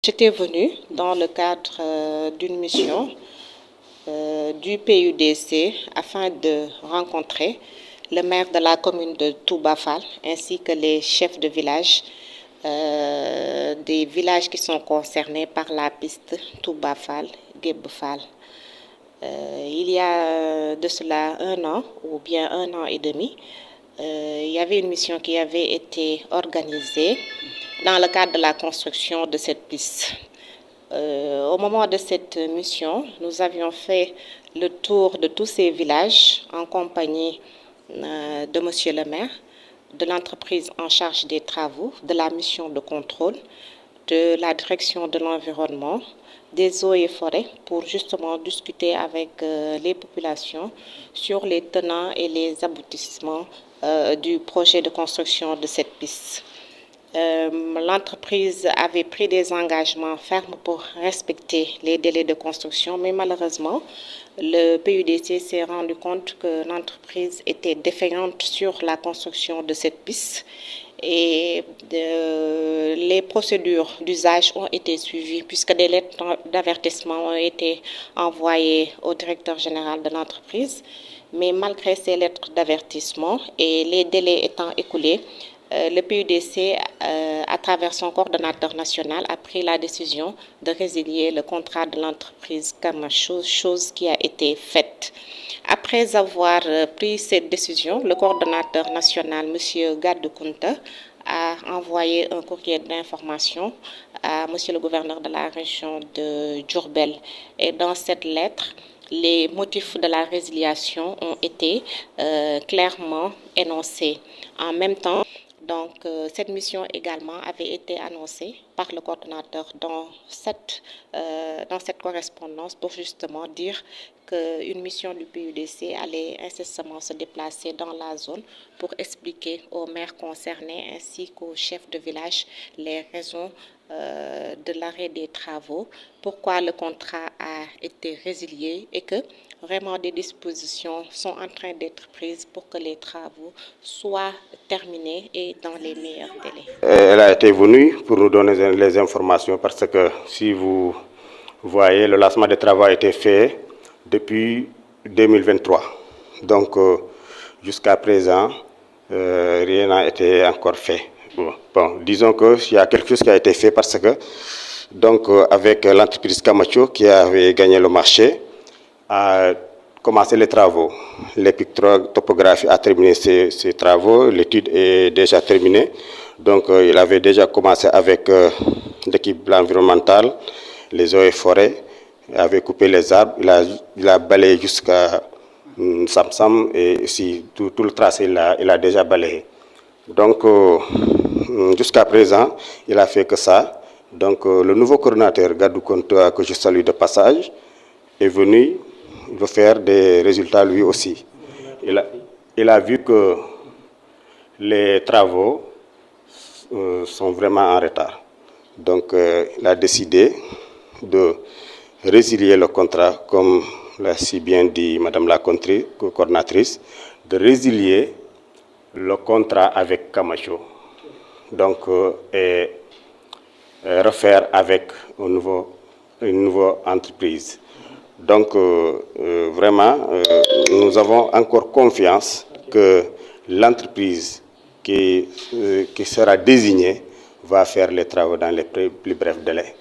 J'étais venue dans le cadre d'une mission du PUDC afin de rencontrer le maire de la commune de Touba Fall ainsi que les chefs de village des villages qui sont concernés par la piste Touba Fall, Gueb Fall. Il y a de cela un an ou bien un an et demi, il y avait une mission qui avait été organisée dans le cadre de la construction de cette piste. Au moment de cette mission, nous avions fait le tour de tous ces villages en compagnie de Monsieur le maire, de l'entreprise en charge des travaux, de la mission de contrôle, de la direction de l'environnement, des eaux et forêts, pour justement discuter avec les populations sur les tenants et les aboutissements du projet de construction de cette piste. L'entreprise avait pris des engagements fermes pour respecter les délais de construction, mais malheureusement, le PUDC s'est rendu compte que l'entreprise était défaillante sur la construction de cette piste et les procédures d'usage ont été suivies puisque des lettres d'avertissement ont été envoyées au directeur général de l'entreprise. Mais malgré ces lettres d'avertissement et les délais étant écoulés, le PUDC, à travers son coordonnateur national, a pris la décision de résilier le contrat de l'entreprise Camacho, chose qui a été faite. Après avoir pris cette décision, le coordonnateur national, M. Gadou Kounta, a envoyé un courrier d'information à M. le gouverneur de la région de Diourbel. Et dans cette lettre, les motifs de la résiliation ont été clairement énoncés. En même temps, cette mission également avait été annoncée par le coordonnateur dans cette correspondance pour justement dire qu'une mission du PUDC allait incessamment se déplacer dans la zone pour expliquer aux maires concernés ainsi qu'aux chefs de village les raisons de l'arrêt des travaux, pourquoi le contrat a été résilié et que vraiment des dispositions sont en train d'être prises pour que les travaux soient terminés et dans les meilleurs délais. Elle a été venue pour nous donner les informations parce que si vous voyez, le lancement des travaux a été fait depuis 2023. Donc jusqu'à présent, rien n'a été encore fait. Bon, disons qu'il y a quelque chose qui a été fait parce que donc avec l'entreprise Camacho qui avait gagné le marché, a commencé les travaux. L'épique topographie a terminé ses travaux, l'étude est déjà terminée. Donc il avait déjà commencé avec l'équipe environnementale, les eaux et forêts, il avait coupé les arbres, il a balayé jusqu'à Samsam et si tout le tracé il a déjà balayé. Donc jusqu'à présent, il a fait que ça. Donc le nouveau coordinateur Gadou Kounta, que je salue de passage, est venu. Il veut faire des résultats lui aussi. Il a vu que les travaux sont vraiment en retard. Donc il a décidé de résilier le contrat, comme l'a si bien dit Madame la coordinatrice, de résilier le contrat avec Camacho. Donc et refaire avec une nouvelle entreprise. Donc vraiment, nous avons encore confiance que l'entreprise qui sera désignée va faire les travaux dans les plus brefs délais.